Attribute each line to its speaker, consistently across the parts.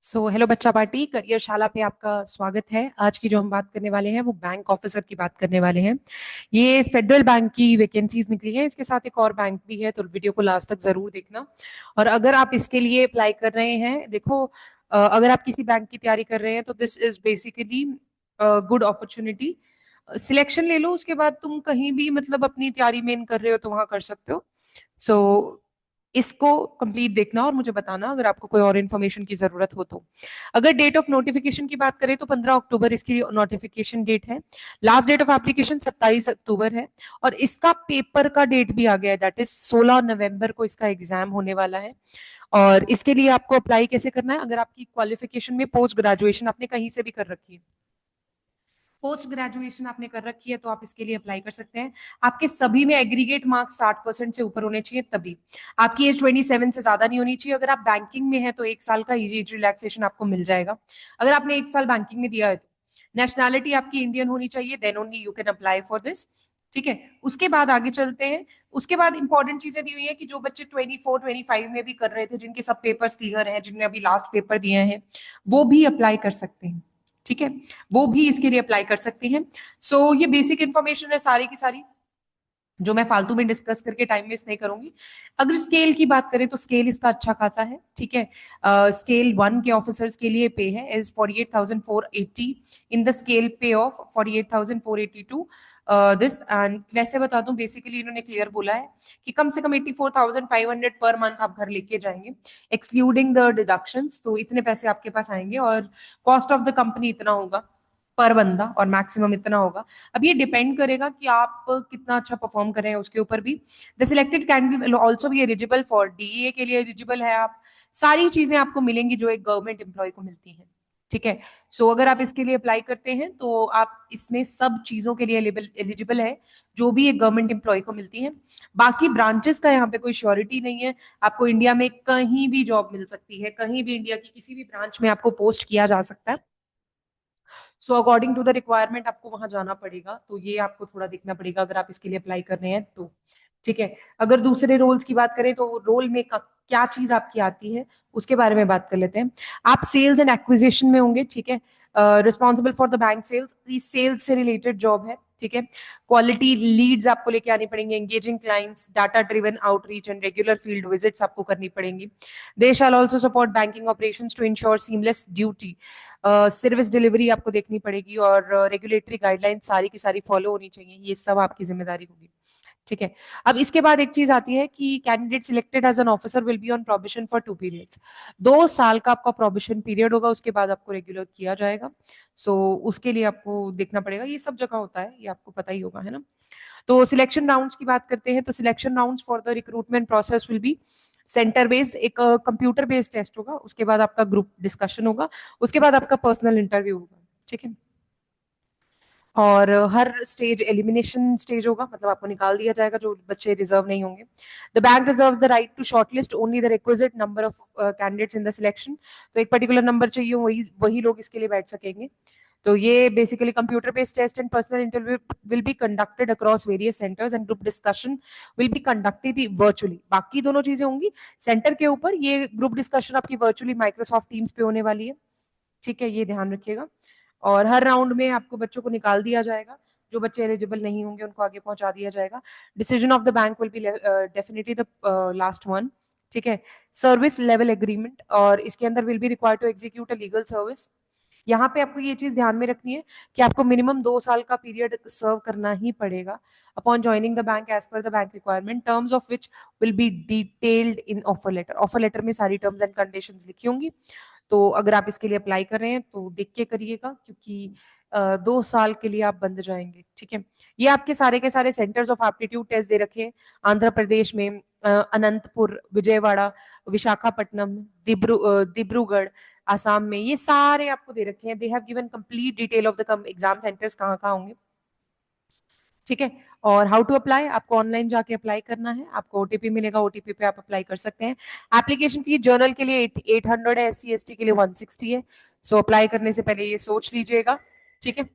Speaker 1: Hello बच्चा party career शाला पे आपका स्वागत है। आज की जो हम बात करने वाले हैं वो बैंक ऑफिसर की बात करने वाले हैं। ये फेडरल बैंक की वैकेंसीज निकली है, इसके साथ एक और बैंक भी है, तो वीडियो को लास्ट तक जरूर देखना। और अगर आप इसके लिए अप्लाई कर रहे हैं, देखो, अगर आप किसी बैंक की तैयारी कर रहे हैं तो this is basically good opportunity. Selection ले लो, उसके बाद तुम कहीं भी मतलब अपनी तैयारी मेन कर रहे हो तो वहां कर सकते हो। सो इसको कंप्लीट देखना और मुझे बताना अगर आपको कोई और इन्फॉर्मेशन की जरूरत हो तो। अगर डेट ऑफ नोटिफिकेशन की बात करें तो 15 अक्टूबर इसकी नोटिफिकेशन डेट है। लास्ट डेट ऑफ एप्लीकेशन 27 अक्टूबर है। और इसका पेपर का डेट भी आ गया है, दैट इज 16 नवंबर को इसका एग्जाम होने वाला है। और इसके लिए आपको अप्लाई कैसे करना है? अगर आपकी क्वालिफिकेशन में पोस्ट ग्रेजुएशन आपने कहीं से भी कर रखी है, पोस्ट ग्रेजुएशन आपने कर रखी है, तो आप इसके लिए अप्लाई कर सकते हैं। आपके सभी में एग्रीगेट मार्क्स 60% से ऊपर होने चाहिए तभी। आपकी एज 27 से ज्यादा नहीं होनी चाहिए। अगर आप बैंकिंग में है तो 1 साल का एज रिलैक्सेशन आपको मिल जाएगा, अगर आपने 1 साल बैंकिंग में दिया है तो। नेशनैलिटी आपकी इंडियन होनी चाहिए, then only you can apply for this. ठीक है, उसके बाद आगे चलते हैं। उसके बाद इंपॉर्टेंट चीजें दी हुई है कि जो बच्चे 24 25 में भी कर रहे थे, जिनके सब पेपर्स क्लियर हैं, जिनने अभी लास्ट पेपर दिए हैं, वो भी अप्लाई कर सकते हैं। ठीक है, वो भी इसके लिए अप्लाई कर सकते हैं। ये बेसिक इंफॉर्मेशन है सारी की सारी, जो मैं फालतू में डिस्कस करके टाइम वेस्ट नहीं करूंगी। अगर स्केल की बात करें तो स्केल इसका अच्छा खासा है। ठीक है, स्केल 1 के ऑफिसर्स के लिए पे है इज 48,480, इन द स्केल पे ऑफ 48,482 दिस। एंड वैसे बता दूं, बेसिकली इन्होंने क्लियर बोला है कि कम से कम 84,500 पर मंथ आप घर लेके जाएंगे, एक्सक्लूडिंग द डिडक्शंस, तो इतने पैसे आपके पास आएंगे। और कॉस्ट ऑफ द कंपनी इतना होगा पर बंदा, और मैक्सिमम इतना होगा। अब ये डिपेंड करेगा कि आप कितना अच्छा परफॉर्म कर रहे हैं उसके ऊपर भी। The selected candidate will also be eligible for DA के लिए एलिजिबल है आप। सारी चीजें आपको मिलेंगी जो एक गवर्नमेंट एम्प्लॉय को मिलती हैं। ठीक है, अगर आप इसके लिए अप्लाई करते हैं तो आप इसमें सब चीजों के लिए एलिजिबल है जो भी एक गवर्नमेंट एम्प्लॉय को मिलती है। बाकी ब्रांचेस का यहाँ पे कोई श्योरिटी नहीं है। आपको इंडिया में कहीं भी जॉब मिल सकती है, कहीं भी इंडिया की किसी भी ब्रांच में आपको पोस्ट किया जा सकता है। अकॉर्डिंग टू द रिक्वायरमेंट आपको वहां जाना पड़ेगा, तो ये आपको थोड़ा देखना पड़ेगा अगर आप इसके लिए अप्लाई कर रहे हैं तो। ठीक है, अगर दूसरे रोल्स की बात करें तो रोल में क्या चीज आपकी आती है उसके बारे में बात कर लेते हैं। आप सेल्स एंड एक्विजिशन में होंगे। ठीक है, responsible for the bank sales, ये सेल्स से रिलेटेड जॉब है। ठीक है, क्वालिटी लीड्स आपको लेके आनी पड़ेंगे, engaging clients, data driven outreach and regular field visits आपको करनी पड़ेंगी। They shall also support banking operations to ensure seamless duty, service delivery आपको देखनी पड़ेगी, और रेगुलेटरी गाइडलाइन सारी की सारी फॉलो होनी चाहिए, ये सब आपकी जिम्मेदारी होगी। ठीक है, अब इसके बाद एक चीज आती है कि candidate selected as an officer will be on probation for 2 periods. 2 साल का आपका प्रोबिशन पीरियड होगा, उसके बाद आपको रेगुलर किया जाएगा। उसके लिए आपको देखना पड़ेगा, ये सब जगह होता है, ये आपको पता ही होगा, है ना। तो सिलेक्शन राउंड्स की बात करते हैं, तो selection rounds for the recruitment process will be centre based, एक कंप्यूटर बेस्ड टेस्ट होगा, उसके बाद आपका ग्रुप डिस्कशन होगा, उसके बाद आपका पर्सनल इंटरव्यू होगा। ठीक है, और हर स्टेज एलिमिनेशन स्टेज होगा, मतलब आपको निकाल दिया जाएगा जो बच्चे रिजर्व नहीं होंगे। The bank reserves the right to shortlist only the requisite number of candidates in the selection, तो एक पर्टिकुलर नंबर चाहिए, वही वही लोग इसके लिए बैठ सकेंगे। तो ये basically computer based test and personal interview will be conducted across various centres and group discussion will be conducted virtually. बाकी दोनों चीजें होंगी सेंटर के ऊपर, ये ग्रुप डिस्कशन आपकी वर्चुअली माइक्रोसॉफ्ट टीम्स पे होने वाली है। ठीक है, ये ध्यान रखिएगा। और हर राउंड में आपको बच्चों को निकाल दिया जाएगा, जो बच्चे एलिजिबल नहीं होंगे उनको आगे पहुंचा दिया जाएगा। Decision of the bank will be definitely the last one. ठीक है, सर्विस लेवल एग्रीमेंट, और इसके अंदर will be required to execute a legal service. यहाँ पे आपको ये चीज ध्यान में रखनी है कि आपको मिनिमम 2 साल का पीरियड सर्व करना ही पड़ेगा upon joining the bank as per the bank requirement, terms of which will be detailed in offer letter. Offer letter में सारी टर्म्स एंड कंडीशंस लिखी होंगी। तो अगर आप इसके लिए अप्लाई कर रहे हैं तो देख के करिएगा, क्योंकि 2 साल के लिए आप बंद जाएंगे। ठीक है, ये आपके सारे के सारे सेंटर्स ऑफ एप्टीट्यूड टेस्ट दे रखे हैं। आंध्र प्रदेश में अनंतपुर, विजयवाड़ा, विशाखापट्टनम, डिब्रूगढ़, आसाम में, ये सारे आपको दे रखे हैं। They have given complete detail of the exam centres कहाँ कहाँ होंगे। ठीक है, और हाउ टू अप्लाई, आपको ऑनलाइन जाके अप्लाई करना है, आपको ओटीपी मिलेगा, ओटीपी पे आप अप्लाई कर सकते हैं। एप्लीकेशन फीस जर्नल के लिए 800 है, SC ST के लिए 160 है। अप्लाई करने से पहले ये सोच लीजिएगा। ठीक है,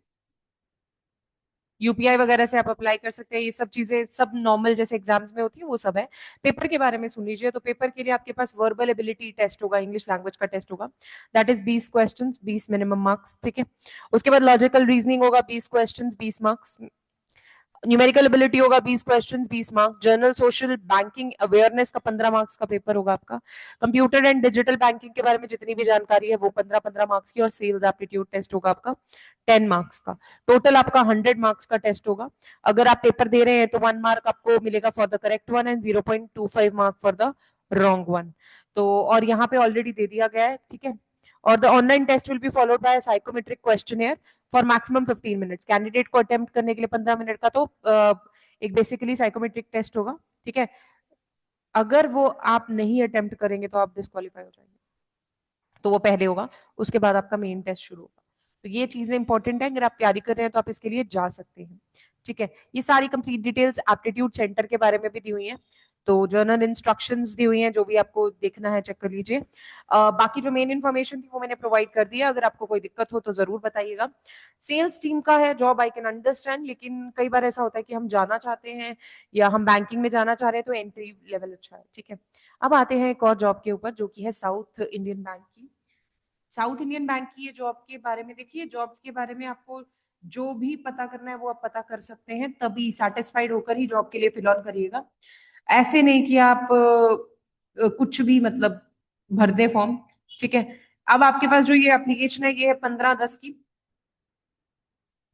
Speaker 1: यूपीआई वगैरह से आप अप्लाई कर सकते हैं। ये सब चीजें सब नॉर्मल जैसे एग्जाम्स में होती है वो सब है। पेपर के बारे में सुन लीजिए। तो पेपर के लिए आपके पास वर्बल एबिलिटी टेस्ट होगा, इंग्लिश लैंग्वेज का टेस्ट होगा, that is 20 question, 20 minimum marks, ठीक है। उसके बाद लॉजिकल रीजनिंग होगा, 20 क्वेश्चन, 20 मार्क्स। न्यूमेरिकल एबिलिटी होगा, 20 question, 20 marks. General social banking awareness का 15 मार्क्स का पेपर होगा आपका। कंप्यूटर एंड डिजिटल बैंकिंग के बारे में जितनी भी जानकारी है वो 15-15 मार्क्स की। और सेल्स एप्टीट्यूड टेस्ट होगा आपका 10 मार्क्स का। टोटल आपका 100 मार्क्स का टेस्ट होगा। अगर आप पेपर दे रहे हैं तो 1 मार्क आपको मिलेगा for the correct one and 0.25 mark for the wrong one. तो और यहाँ पे ऑलरेडी दे दिया गया है, ठीक है। और the online test will be followed by psychometric question for maximum 15 minutes. Candidate को अटेम्प्ट करने के लिए 15 मिनट का तो एक बेसिकली साइकोमेट्रिक टेस्ट होगा, ठीक है। अगर वो आप नहीं अटेम्प्ट करेंगे तो आप डिस्क्वालीफाई हो जाएंगे, तो वो पहले होगा, उसके बाद आपका मेन टेस्ट शुरू होगा। तो ये चीजें इंपॉर्टेंट है, अगर आप तैयारी कर रहे हैं तो आप इसके लिए जा सकते हैं, ठीक है। ये सारी कंप्लीट डिटेल्स एप्टीट्यूड सेंटर के बारे में भी दी हुई हैं। तो जर्नल इंस्ट्रक्शंस दी हुई हैं, जो भी आपको देखना है चेक कर लीजिए। बाकी जो मेन इन्फॉर्मेशन थी वो मैंने प्रोवाइड कर दिया। अगर आपको कोई दिक्कत हो तो जरूर बताइएगा। सेल्स टीम का है जॉब, आई कैन अंडरस्टैंड, लेकिन कई बार ऐसा होता है कि हम जाना चाहते हैं या हम बैंकिंग में जाना चाह रहे हैं तो एंट्री लेवल अच्छा है, ठीक है। अब आते हैं एक और जॉब के ऊपर जो कि है साउथ इंडियन बैंक की। साउथ इंडियन बैंक की ये जॉब के बारे में देखिए, जॉब्स के बारे में आपको जो भी पता करना है वो आप पता कर सकते हैं, तभी सेटिस्फाइड होकर ही जॉब के लिए फिल ऑन करिएगा। ऐसे नहीं कि आप कुछ भी मतलब भर दे फॉर्म, ठीक है। अब आपके पास जो ये एप्लीकेशन है ये है 15/10 की,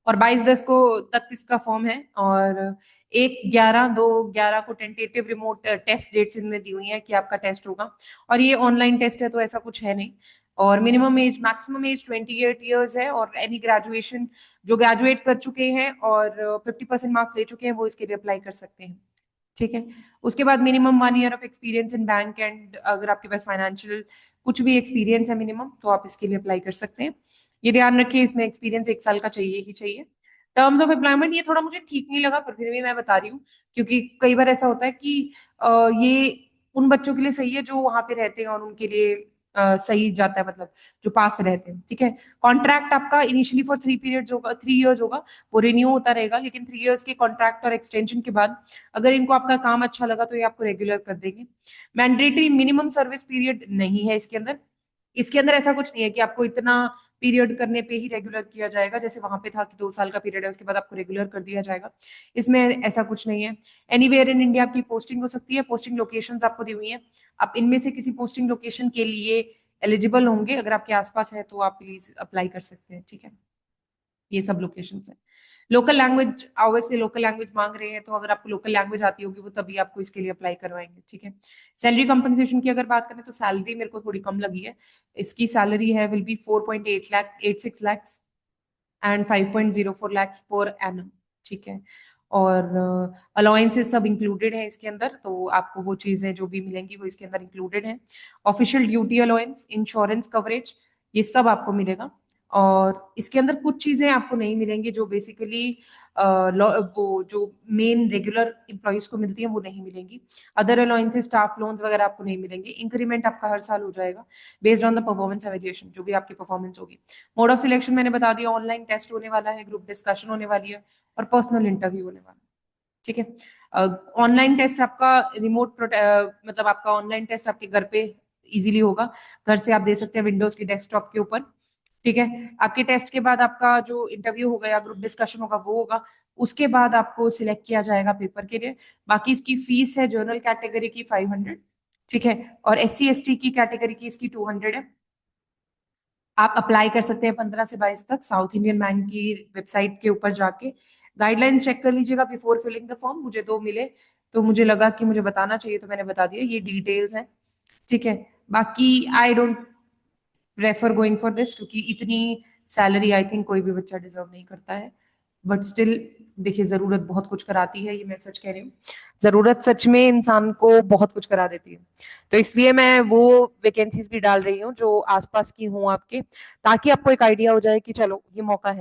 Speaker 1: और 22/10 को तक इसका फॉर्म है। और 1/11/2/11 को टेंटेटिव रिमोट टेस्ट डेट्स इनमें दी हुई है कि आपका टेस्ट होगा। और ये ऑनलाइन टेस्ट है तो ऐसा कुछ है नहीं। और minimum age, maximum age 28 years है। और एनी ग्रेजुएशन, जो ग्रेजुएट कर चुके हैं और 50% मार्क्स ले चुके हैं वो इसके लिए अप्लाई कर सकते हैं, ठीक है। उसके बाद minimum 1 year of experience in bank, and अगर आपके पास फाइनेंशियल कुछ भी एक्सपीरियंस है मिनिमम तो आप इसके लिए अप्लाई कर सकते हैं। ये ध्यान रखिए, इसमें एक्सपीरियंस 1 साल का चाहिए ही चाहिए। टर्म्स ऑफ एम्प्लॉयमेंट ये थोड़ा मुझे ठीक नहीं लगा, पर फिर भी मैं बता रही हूँ, क्योंकि कई बार ऐसा होता है कि ये उन बच्चों के लिए सही है जो वहां पे रहते हैं और उनके लिए सही जाता है, मतलब जो पास रहते हैं, ठीक है। कॉन्ट्रैक्ट आपका इनिशियली फॉर 3 पीरियड्स होगा, 3 इयर्स होगा, वो रिन्यू होता रहेगा, लेकिन 3 इयर्स के कॉन्ट्रैक्ट और एक्सटेंशन के बाद अगर इनको आपका काम अच्छा लगा तो ये आपको रेगुलर कर देंगे। मैंडेटरी मिनिमम सर्विस पीरियड नहीं है इसके अंदर। इसके अंदर ऐसा कुछ नहीं है कि आपको इतना पीरियड करने पे ही रेगुलर किया जाएगा, जैसे वहां पे था कि 2 साल का पीरियड है उसके बाद आपको रेगुलर कर दिया जाएगा। इसमें ऐसा कुछ नहीं है। एनीवेयर इन इंडिया आपकी पोस्टिंग हो सकती है। पोस्टिंग लोकेशंस आपको दी हुई हैं, आप इनमें से किसी पोस्टिंग लोकेशन के लिए एलिजिबल होंगे। अगर आपके आसपास है तो आप प्लीज अप्लाई कर सकते हैं, ठीक है। ये सब लोकेशंस है। Local language, obviously local language मांग रहे हैं, तो अगर आपको लोकल लैंग्वेज आती होगी वो तभी आपको इसके लिए अप्लाई करवाएंगे, ठीक है। सैलरी कंपनसेशन की अगर बात करें तो सैलरी मेरे को थोड़ी कम लगी है। इसकी सैलरी है will be 4.86 lakh and 5.04 lakhs per annum, ठीक है। और अलाउंसेस सब इंक्लूडेड है इसके अंदर, तो आपको वो चीजें जो भी मिलेंगी वो इसके अंदर इंक्लूडेड है। Official duty allowance, insurance coverage, ये सब आपको मिलेगा। और इसके अंदर कुछ चीजें आपको नहीं मिलेंगी जो बेसिकली वो जो मेन रेगुलर एम्प्लॉयज को मिलती है वो नहीं मिलेंगी। अदर अलाउंसेस, स्टाफ लोन्स वगैरह आपको नहीं मिलेंगे। इंक्रीमेंट आपका हर साल हो जाएगा based on the performance evaluation, जो भी आपकी परफॉर्मेंस होगी। मोड ऑफ सिलेक्शन मैंने बता दिया, ऑनलाइन टेस्ट होने वाला है, ग्रुप डिस्कशन होने वाली है और पर्सनल इंटरव्यू होने वाला है, ठीक है। ऑनलाइन टेस्ट आपका रिमोट मतलब आपका ऑनलाइन टेस्ट आपके घर पे इजीली होगा, घर से आप दे सकते हैं विंडोज की डेस्कटॉप के ऊपर, ठीक है। आपके टेस्ट के बाद आपका जो इंटरव्यू होगा या ग्रुप डिस्कशन होगा वो होगा, उसके बाद आपको सिलेक्ट किया जाएगा पेपर के लिए। बाकी इसकी फीस है जनरल कैटेगरी की 500, ठीक है। और SC ST की कैटेगरी की इसकी 200 है। आप अप्लाई कर सकते हैं 15 से 22 तक साउथ इंडियन बैंक की वेबसाइट के ऊपर जाके। गाइडलाइंस चेक कर लीजिएगा बिफोर फिलिंग द फॉर्म। मुझे 2 मिले तो मुझे लगा कि मुझे बताना चाहिए तो मैंने बता दिया, ये डिटेल्स हैं, ठीक है। बाकी I don't refer going for this, क्योंकि इतनी सैलरी आई थिंक कोई भी बच्चा डिजर्व नहीं करता है। बट स्टिल देखिए, जरूरत बहुत कुछ कराती है, ये मैं सच कह रही हूँ। जरूरत सच में इंसान को बहुत कुछ करा देती है। तो इसलिए मैं वो वैकेंसीज भी डाल रही हूँ जो आसपास की हूँ आपके, ताकि आपको एक आइडिया हो जाए कि चलो ये मौका है।